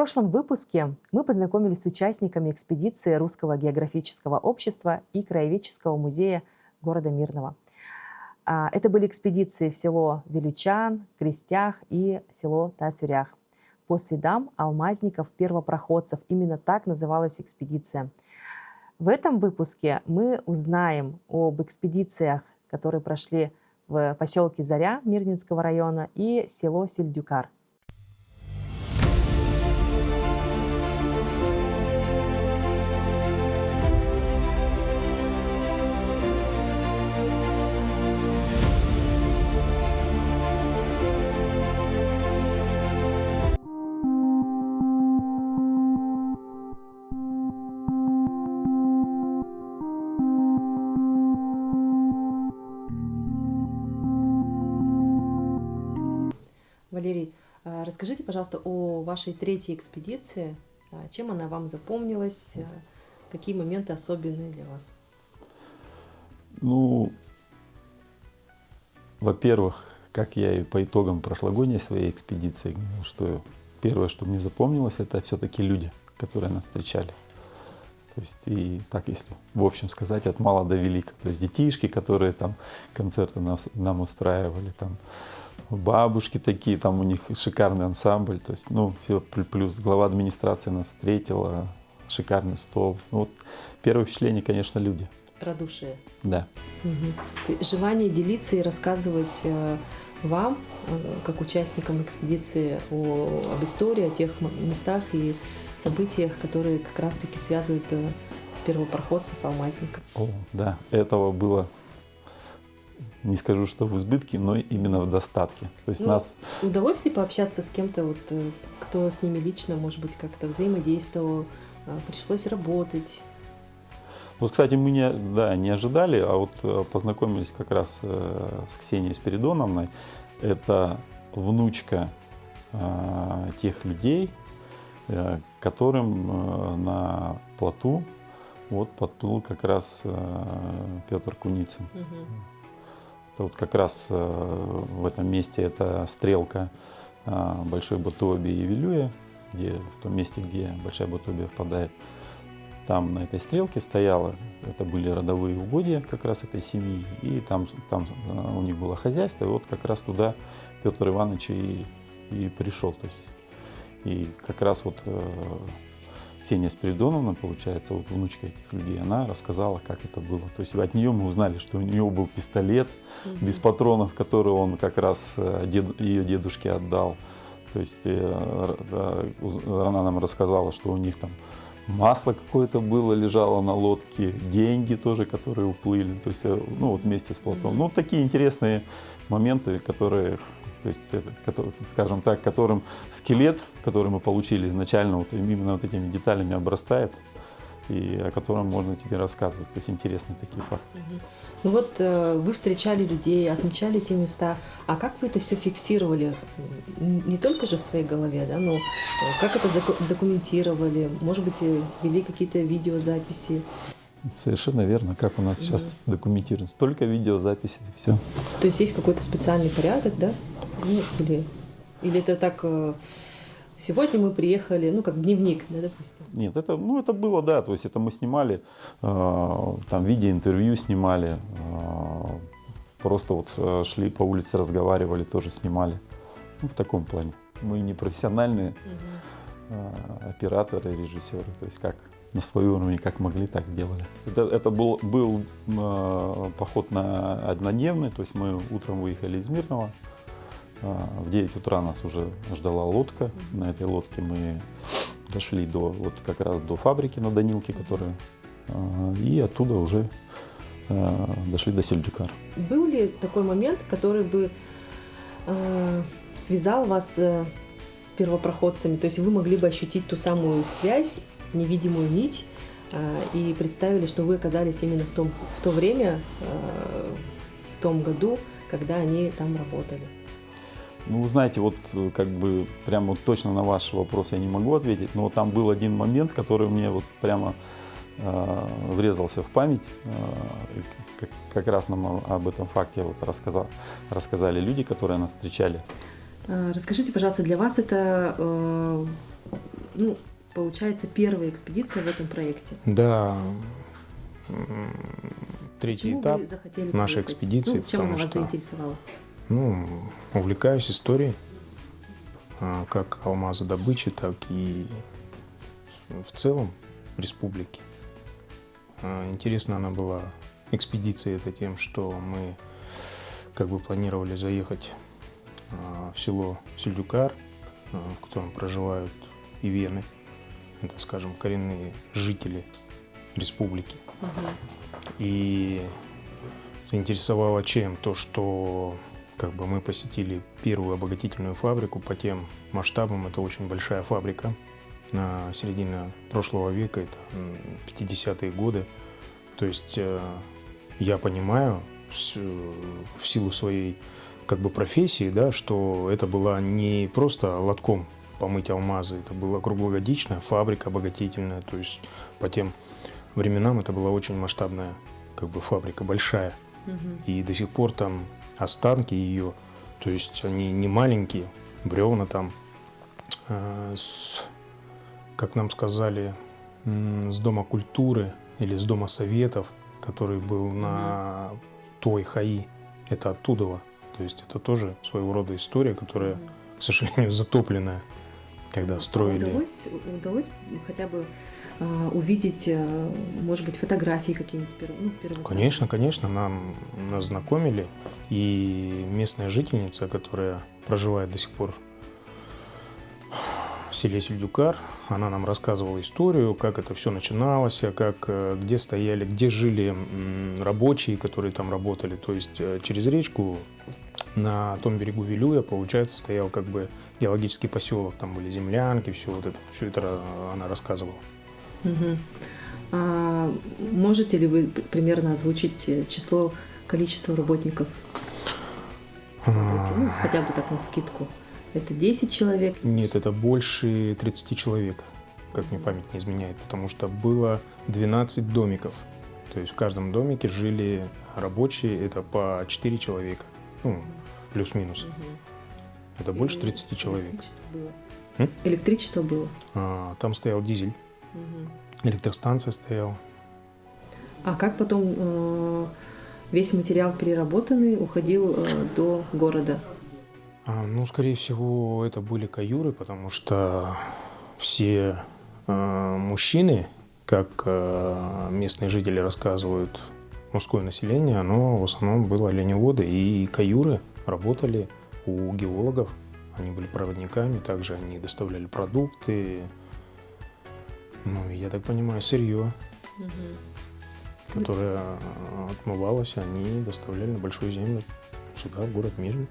прошлом выпуске мы познакомились с участниками экспедиции Русского географического общества и Краеведческого музея города Мирного. Это были экспедиции в село Вилючан, Крестях и село Тасюрях. По следам алмазников-первопроходцев. Именно так называлась экспедиция. В этом выпуске мы узнаем об экспедициях, которые прошли в поселке Заря Мирнинского района и село Сельдюкар. Валерий, расскажите, пожалуйста, о вашей третьей экспедиции. Чем она вам запомнилась? Какие моменты особенные для вас? Ну, во-первых, как я и по итогам прошлогодней своей экспедиции говорил, что первое, что мне запомнилось, это все-таки люди, которые нас встречали. То есть, и так, если в общем сказать, от мала до велика. То есть детишки, которые там концерты нам устраивали, там бабушки такие, там у них шикарный ансамбль. То есть, ну, все плюс глава администрации нас встретила, шикарный стол. Ну, вот первое впечатление, конечно, люди. Радушие. Да. Угу. Желание делиться и рассказывать вам, как участникам экспедиции, об истории, о тех местах и событиях, которые как раз-таки связывают первопроходцев, алмазников. О, да, этого было, не скажу, что в избытке, но именно в достатке. То есть удалось ли пообщаться с кем-то, кто с ними лично, может быть, как-то взаимодействовал, пришлось работать? Вот, кстати, мы не ожидали, а вот познакомились как раз с Ксенией Спиридоновной. Это внучка тех людей, которым на плоту подплыл как раз Петр Куницын. Угу. Это вот как раз в этом месте это стрелка Большой Ботоби и Вилюя, в том месте, где Большая Ботобия впадает. Там на этой стрелке стояло, это были родовые угодья как раз этой семьи, и там у них было хозяйство, и вот как раз туда Петр Иванович и пришел. То есть, и как раз вот Ксения Спиридоновна, получается, вот внучка этих людей, она рассказала, как это было. То есть от нее мы узнали, что у нее был пистолет без патронов, который он как раз ее дедушке отдал. То есть она нам рассказала, что у них там масло какое-то было, лежало на лодке, деньги тоже, которые уплыли, то есть, ну, вот вместе с плотом. Ну, такие интересные моменты, которые, то есть, скажем так, которым скелет, который мы получили изначально, вот именно вот этими деталями обрастает, и о котором можно тебе рассказывать. То есть интересные такие факты. Ну вот вы встречали людей, отмечали те места, а как вы это все фиксировали? Не только же в своей голове, да, но как это документировали? Может быть, вели какие-то видеозаписи? Совершенно верно, как у нас сейчас документируется. Только видеозаписи, и все. То есть какой-то специальный порядок, да? Ну, или это так... Сегодня мы приехали, ну, как дневник, да, допустим? Нет, это было, да, то есть это мы снимали, там, видеоинтервью снимали, просто вот шли по улице, разговаривали, тоже снимали, ну, в таком плане. Мы не профессиональные операторы, режиссеры, то есть как на свой уровень, как могли, так делали. Это был поход на однодневный, то есть мы утром выехали из Мирного. В 9 утра нас уже ждала лодка. На этой лодке мы дошли как раз до фабрики на Данилке, и оттуда уже дошли до Сельдюкара. Был ли такой момент, который бы связал вас с первопроходцами? То есть вы могли бы ощутить ту самую связь, невидимую нить, и представили, что вы оказались именно в то время, в том году, когда они там работали? Ну, вы знаете, вот как бы прямо вот точно на ваш вопрос я не могу ответить, но вот там был один момент, который мне вот прямо врезался в память. Как раз нам об этом факте вот рассказали люди, которые нас встречали. Расскажите, пожалуйста, для вас это ну, получается, первая экспедиция в этом проекте. Да, третий Почему этап вы захотели нашей приехать? экспедиции, Ну, чем она потому вас что заинтересовала? Увлекаюсь историей, как алмазодобычи, так и в целом республики. Интересна она была, экспедиция эта, тем, что мы как бы планировали заехать в село Сельдюкар, в котором проживают ивены. Это, скажем, коренные жители республики. И заинтересовало чем? То, что как бы мы посетили первую обогатительную фабрику по тем масштабам. Это очень большая фабрика. На середине прошлого века, это 50-е годы. То есть я понимаю в силу своей как бы профессии, да, что это была не просто лотком помыть алмазы, это была круглогодичная фабрика обогатительная. То есть по тем временам это была очень масштабная как бы фабрика, большая. И до сих пор там останки ее, то есть они не маленькие, бревна там, как нам сказали, с Дома культуры или с Дома советов, который был на той ХАИ, это оттуда. То есть это тоже своего рода история, которая, к сожалению, затопленная, когда строили. Удалось хотя бы увидеть, может быть, фотографии какие-нибудь первые? Конечно, нас знакомили, и местная жительница, которая проживает до сих пор в селе Сельдюкар, она нам рассказывала историю, как это все начиналось, где стояли, где жили рабочие, которые там работали. То есть через речку на том берегу Вилюя, получается, стоял как бы геологический поселок, там были землянки, все это она рассказывала. А можете ли вы примерно озвучить количество работников? Хотя бы так навскидку. Это 10 человек? Нет, это больше 30 человек, как мне память не изменяет, потому что было 12 домиков. То есть в каждом домике жили рабочие, это по 4 человека, плюс-минус. Это больше 30 человек. Электричество было? Там стоял дизель, электростанция стояла. А как потом весь материал переработанный уходил до города? Скорее всего, это были каюры, потому что все мужчины, как местные жители рассказывают, мужское население, оно в основном было оленеводы, и каюры работали у геологов, они были проводниками, также они доставляли продукты, я так понимаю, сырье, которое отмывалось, они доставляли на Большую Землю, сюда, в город Мирный.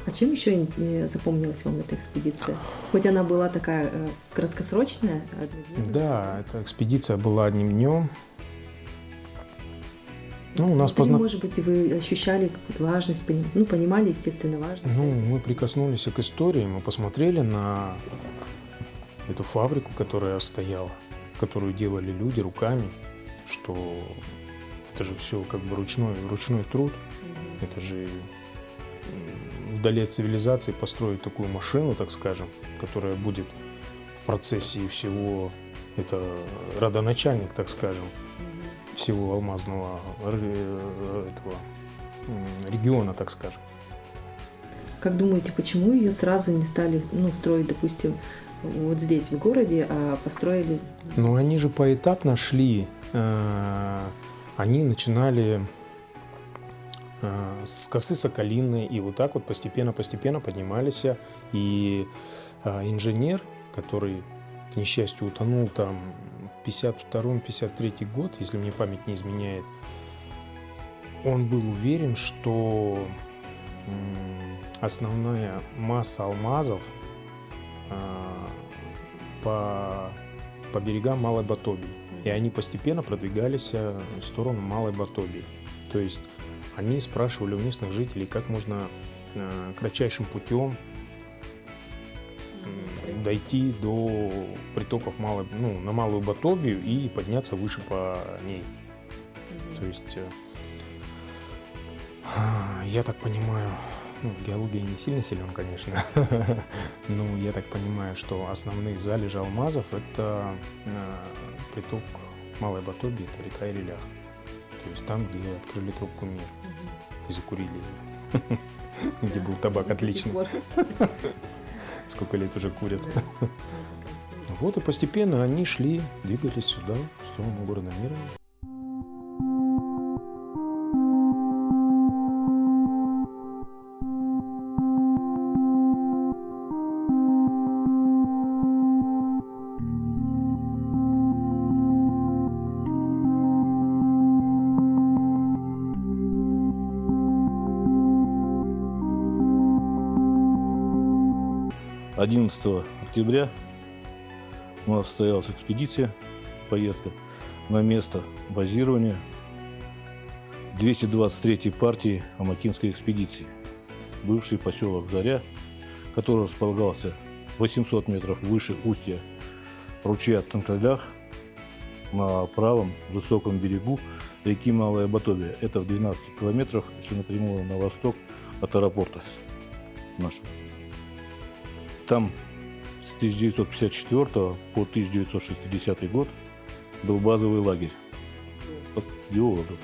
А чем еще запомнилась вам эта экспедиция? Хоть она была такая краткосрочная, однодневная? Да, эта экспедиция была одним днем. Может быть, вы ощущали какую-то важность, понимали, естественно, важность? Мы прикоснулись к истории, мы посмотрели на эту фабрику, которая стояла, которую делали люди руками, что это же все как бы ручной труд. Это же вдали от цивилизации построить такую машину, так скажем, которая будет в процессе всего, это родоначальник, так скажем, всего алмазного этого региона, так скажем. Как думаете, почему ее сразу не стали строить, допустим, вот здесь, в городе, а построили? Они же поэтапно шли. Они начинали с косы Соколиной, и вот так вот постепенно поднимались. И инженер, который, к несчастью, утонул там в 52-53 год, если мне память не изменяет, он был уверен, что основная масса алмазов по берегам Малой Батобии. И они постепенно продвигались в сторону Малой Батобии. То есть они спрашивали у местных жителей, как можно кратчайшим путем дойти до притоков на Малую Батобию и подняться выше по ней. То есть, я так понимаю, в геологии не сильно силен, конечно. Но я так понимаю, что основные залежи алмазов – это приток Малой Батоби, это река Ирилях. То есть там, где открыли трубку «Мир» и закурили ее. Где был табак отличный. Сколько лет уже курят. Вот и постепенно они шли, двигались сюда, в сторону города Мира. — 11 октября у нас состоялась экспедиция, поездка на место базирования 223-й партии Алматинской экспедиции. Бывший поселок Заря, который располагался 800 метров выше устья ручья Танталях на правом высоком берегу реки Малая Батоби. Это в 12 километрах, если напрямую на восток от аэропорта нашего. Там с 1954 по 1960 год был базовый лагерь геологов,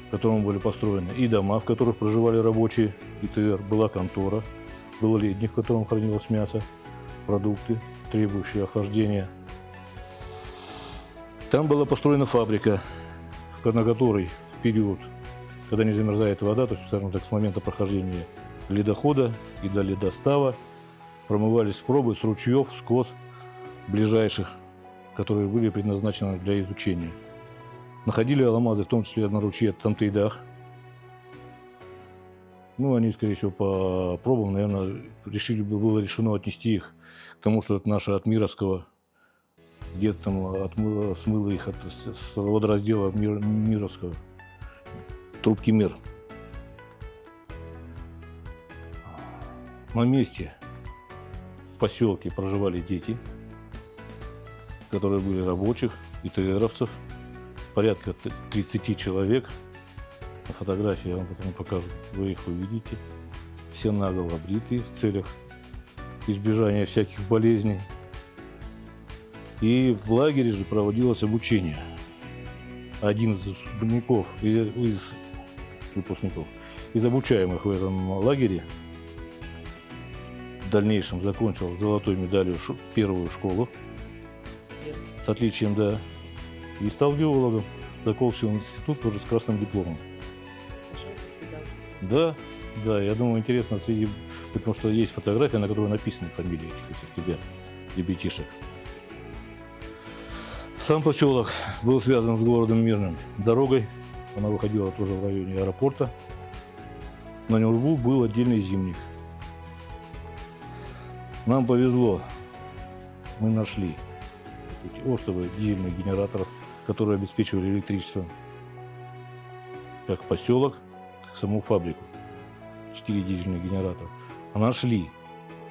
в котором были построены и дома, в которых проживали рабочие ИТР, была контора, был ледник, в котором хранилось мясо, продукты, требующие охлаждения. Там была построена фабрика, на которой в период, когда не замерзает вода, то есть, скажем так, с момента прохождения ледохода и до ледостава, промывались пробы с ручьев, с коз ближайших, которые были предназначены для изучения. Находили алмазы, в том числе на ручье Тантейдах. Ну, они, скорее всего, по пробам, наверное, было решено отнести их к тому, что это наши от Мировского, где-то там смыло их с водораздела Мировского, трубки Мир. На месте в поселке проживали дети, которые были рабочих, ИТРовцев, порядка 30 человек. На фотографии я вам потом покажу, вы их увидите. Все наголо обритые в целях избежания всяких болезней. И в лагере же проводилось обучение. Один из выпускников, из обучаемых в этом лагере, в дальнейшем закончил золотой медалью первую школу с отличием, да, и стал геологом. Закончил институт тоже с красным дипломом. Да, я думаю, интересно, потому что есть фотография, на которой написаны фамилии этих ребятишек. Сам поселок был связан с городом Мирным дорогой. Она выходила тоже в районе аэропорта. На Нюрбу был отдельный зимник. Нам повезло, мы нашли остовы дизельных генераторов, которые обеспечивали электричеством как поселок, так и саму фабрику. 4 дизельных генератора. А нашли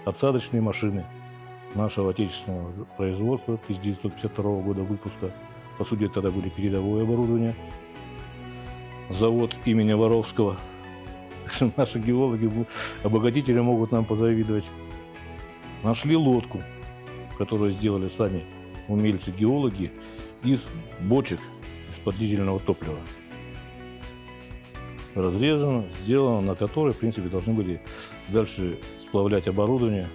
отсадочные машины нашего отечественного производства 1952 года выпуска. По сути, тогда были передовое оборудование. Завод имени Воровского. Так что наши геологи, обогатители могут нам позавидовать. Нашли лодку, которую сделали сами умельцы-геологи из бочек из-под дизельного топлива. Разрезана, сделана, на которой, в принципе, должны были дальше сплавлять оборудование.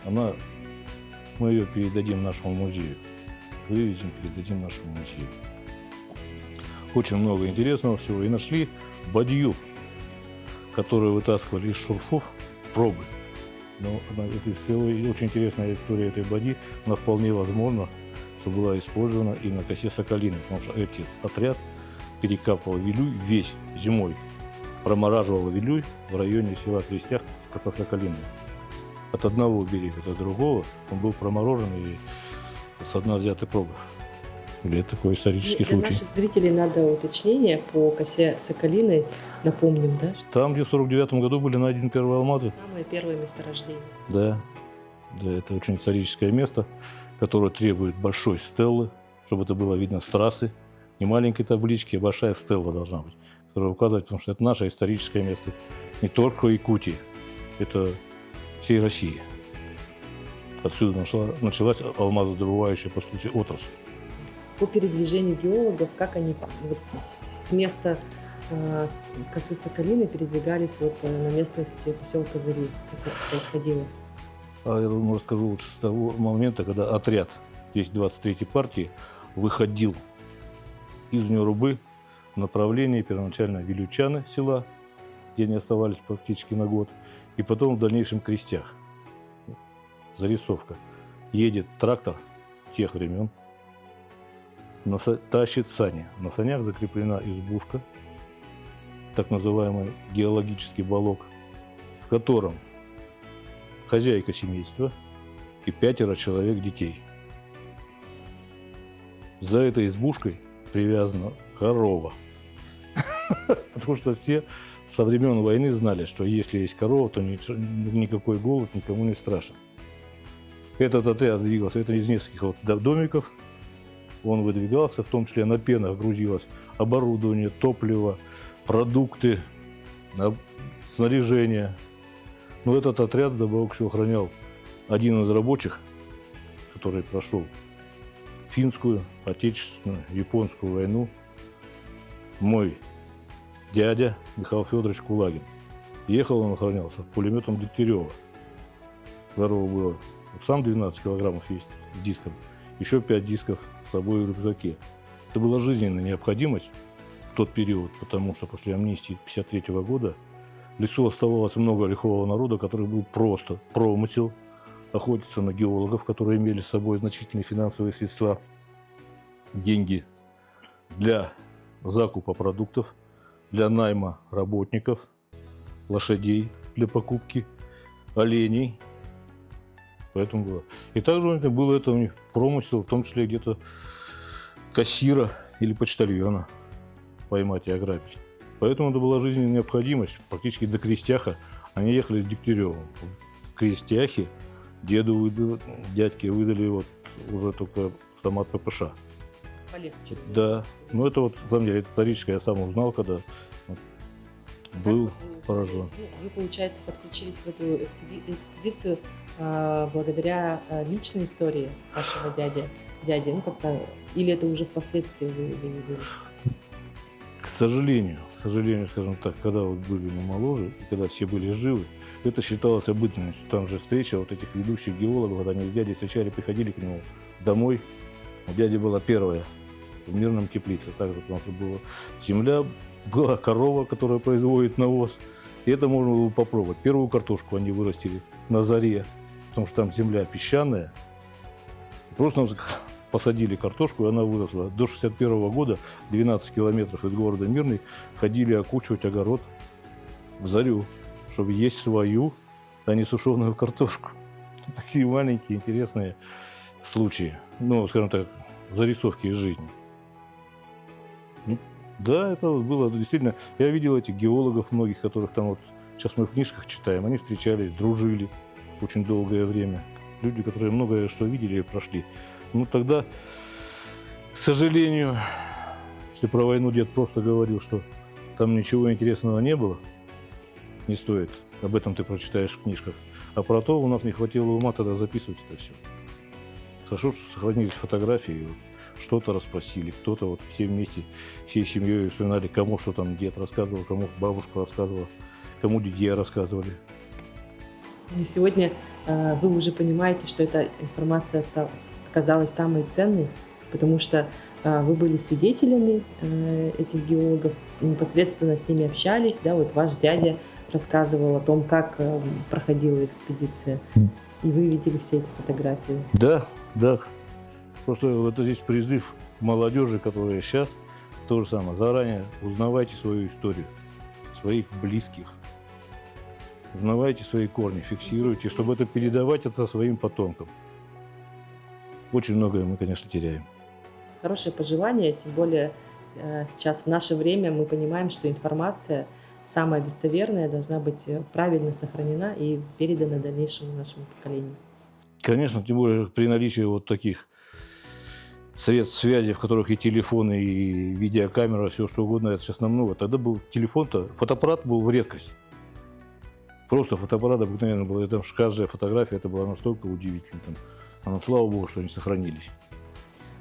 Мы ее передадим нашему музею. Вывезем, передадим нашему музею. Очень много интересного всего. И нашли бадью, которую вытаскивали из шурфов пробы. Но это очень интересная история этой бадьи. Она вполне возможно, что была использована и на косе Соколины. Потому что этот отряд перекапывал Вилюй весь зимой. Промораживал Вилюй в районе села Крестях с коса Соколины. От одного берега до другого он был проморожен и с одной взятой пробы. Или это такой исторический случай. Для наших зрителей надо уточнение по косе Соколиной. Напомним, да? Там, где в 1949 году были найдены первые алмазы. Самое первое месторождение. Да, это очень историческое место, которое требует большой стеллы, чтобы это было видно с трассы. Не маленькой таблички, а большая стелла должна быть, которая указывает, потому что это наше историческое место. не только Якутии, это всей России. Отсюда началась алмазодобывающая, по сути, отрасль. По передвижению геологов, как они вот с места косы Соколиной передвигались вот на местности поселка Зари, как это происходило? А я вам расскажу лучше с того момента, когда отряд 223-й партии выходил из Нюрбы в направлении первоначально Вилючаны села, где они оставались практически на год, и потом в дальнейшем Крестях. Зарисовка. Едет трактор тех времен, тащит сани. На санях закреплена избушка, так называемый геологический балок, в котором хозяйка семейства и 5 человек детей. За этой избушкой привязана корова. Потому что все со времен войны знали, что если есть корова, то никакой голод никому не страшен. Этот отряд двигался, это из нескольких вот домиков. Он выдвигался, в том числе на пенах грузилось оборудование, топливо, продукты, снаряжение. Но этот отряд, добавок еще охранял один из рабочих, который прошел финскую, отечественную, японскую войну, мой дядя Михаил Федорович Кулагин. Ехал он, охранялся пулеметом Дегтярева. Здорово было. Вот сам 12 килограммов есть с диском, еще 5 дисков с собой в рюкзаке. Это была жизненная необходимость в тот период, потому что после амнистии 1953 года в лесу оставалось много лихого народа, который был просто промысел, охотиться на геологов, которые имели с собой значительные финансовые средства, деньги для закупа продуктов, для найма работников, лошадей для покупки, оленей. Поэтому было. И также было это у них промысел, в том числе где-то кассира или почтальона поймать и ограбить. Поэтому это была жизненная необходимость. Практически до Крестяха они ехали с Дегтяревым. В Крестяхе дядьке выдали вот уже только автомат ППШ. Полегче. Да. Ну это вот, на самом деле, это историческое, я сам узнал, когда был поражен. Вы, получается, подключились в эту экспедицию благодаря личной истории вашего дяди, ну как-то, или это уже впоследствии вы? К сожалению, скажем так, когда вот были мы моложе, и когда все были живы, это считалось обыденностью. Там же встреча вот этих ведущих геологов, когда они с дядей встречали, приходили к нему домой. У дяди была первая в мирном теплице, также, потому что была земля, была корова, которая производит навоз, и это можно было попробовать. Первую картошку они вырастили на Заре, потому что там земля песчаная. Просто посадили картошку, и она выросла. До 1961 года 12 километров из города Мирный ходили окучивать огород в Зарю, чтобы есть свою, а не сушеную картошку. Такие маленькие интересные случаи, ну, скажем так, зарисовки из жизни. Да, это было действительно. Я видел этих геологов многих, которых там вот сейчас мы в книжках читаем, они встречались, дружили очень долгое время. Люди, которые многое что видели и прошли. Ну тогда, к сожалению, если про войну дед просто говорил, что там ничего интересного не было, не стоит. Об этом ты прочитаешь в книжках. А про то у нас не хватило ума тогда записывать это все. Хорошо, что сохранились фотографии, что-то расспросили, кто-то вот все вместе, всей семьей вспоминали, кому что там дед рассказывал, кому бабушка рассказывала, кому дедья рассказывали. И сегодня вы уже понимаете, что эта информация оказалась самой ценной, потому что вы были свидетелями этих геологов, непосредственно с ними общались, да, вот ваш дядя рассказывал о том, как проходила экспедиция, и вы видели все эти фотографии. Да, да. Просто вот здесь призыв к молодежи, которая сейчас, то же самое. Заранее узнавайте свою историю, своих близких. Узнавайте свои корни, фиксируйте, чтобы это передавать это своим потомкам. Очень многое мы, конечно, теряем. Хорошее пожелание, тем более сейчас в наше время мы понимаем, что информация самая достоверная должна быть правильно сохранена и передана дальнейшему нашему поколению. Конечно, тем более при наличии вот таких средств связи, в которых и телефоны, и видеокамера, все что угодно, это сейчас намного. Тогда был телефон-то, фотоаппарат был в редкость. Просто фотоаппарат обыкновенно был. Это уж каждая фотография, это была настолько удивительно. Там, слава богу, что они сохранились.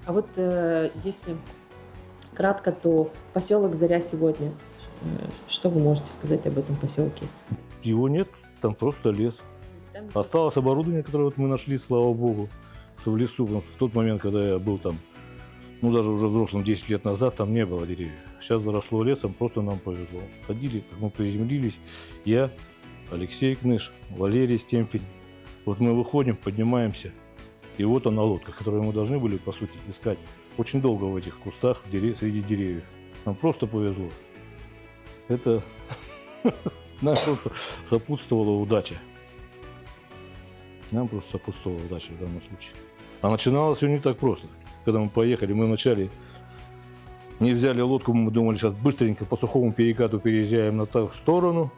А вот если кратко, то поселок Заря сегодня. Что вы можете сказать об этом поселке? Его нет, там просто лес. Осталось оборудование, которое вот мы нашли, слава богу, что в лесу, потому что в тот момент, когда я был там, ну даже уже взрослым 10 лет назад, там не было деревьев. Сейчас заросло лесом, просто нам повезло. Ходили, как мы приземлились, я, Алексей Кныш, Валерий Стемпень. Вот мы выходим, поднимаемся, и вот она лодка, которую мы должны были, по сути, искать очень долго в этих кустах, среди деревьев. Нам просто повезло. Это нам просто сопутствовала удача. Нам просто сопутствовала удача в данном случае. А начиналось все не так просто. Когда мы поехали, мы вначале не взяли лодку, мы думали, сейчас быстренько по сухому перекату переезжаем на ту сторону.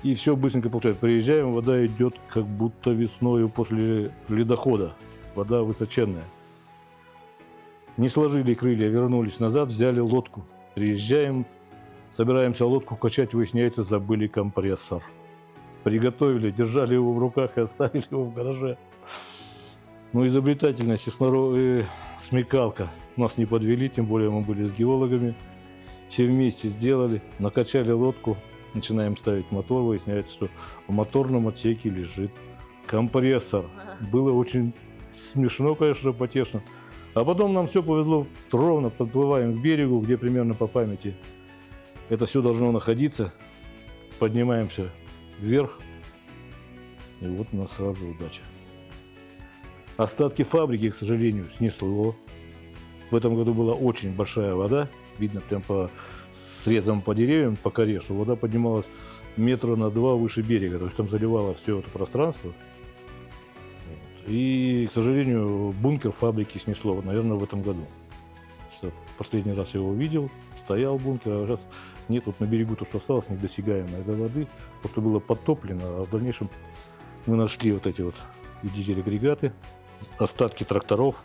И все быстренько получается. Приезжаем, вода идет как будто весною после ледохода. Вода высоченная. Не сложили крылья, вернулись назад, взяли лодку. Приезжаем, собираемся лодку качать, выясняется, забыли компрессор. Приготовили, держали его в руках и оставили его в гараже. Ну, изобретательность и смекалка нас не подвели, тем более мы были с геологами. Все вместе сделали, накачали лодку, начинаем ставить мотор, выясняется, что в моторном отсеке лежит компрессор. Было очень смешно, конечно, потешно. А потом нам все повезло, ровно подплываем к берегу, где примерно по памяти это все должно находиться. Поднимаемся вверх, и вот у нас сразу удача. Остатки фабрики, к сожалению, снесло. В этом году была очень большая вода. Видно прям по срезам по деревьям, по коре, что вода поднималась метра на 2 выше берега. То есть там заливало все это пространство. И, к сожалению, бункер фабрики снесло, наверное, в этом году. Последний раз я его видел, стоял бункер, а сейчас нет, вот на берегу то, что осталось, недосягаемое до воды, просто было подтоплено, а в дальнейшем мы нашли вот эти вот дизель-агрегаты, остатки тракторов.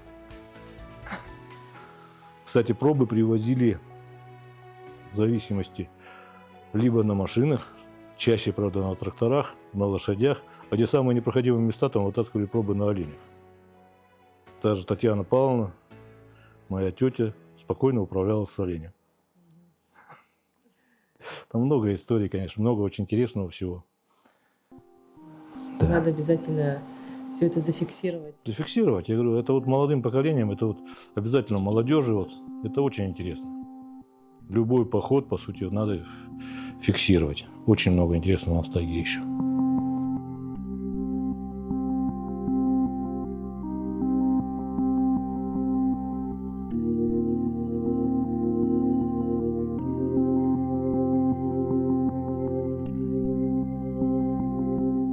Кстати, пробы привозили в зависимости либо на машинах, чаще, правда, на тракторах, на лошадях, а где самые непроходимые места, там вытаскивали пробы на оленях. Та же Татьяна Павловна, моя тетя, спокойно управлялась с оленем. Там много историй, конечно, много очень интересного всего. Надо обязательно все это зафиксировать. Зафиксировать, я говорю, это вот молодым поколением, это вот обязательно молодежи, вот, это очень интересно. Любой поход, по сути, надо фиксировать. Очень много интересного на стаге еще.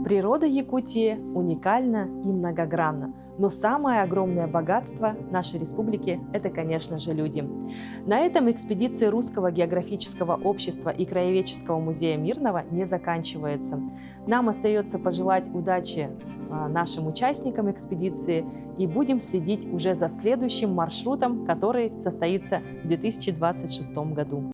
Природа Якутии уникальна и многогранна, но самое огромное богатство нашей республики – это, конечно же, люди. На этом экспедиции Русского географического общества и Краеведческого музея Мирного не заканчивается. Нам остается пожелать удачи нашим участникам экспедиции и будем следить уже за следующим маршрутом, который состоится в 2026 году.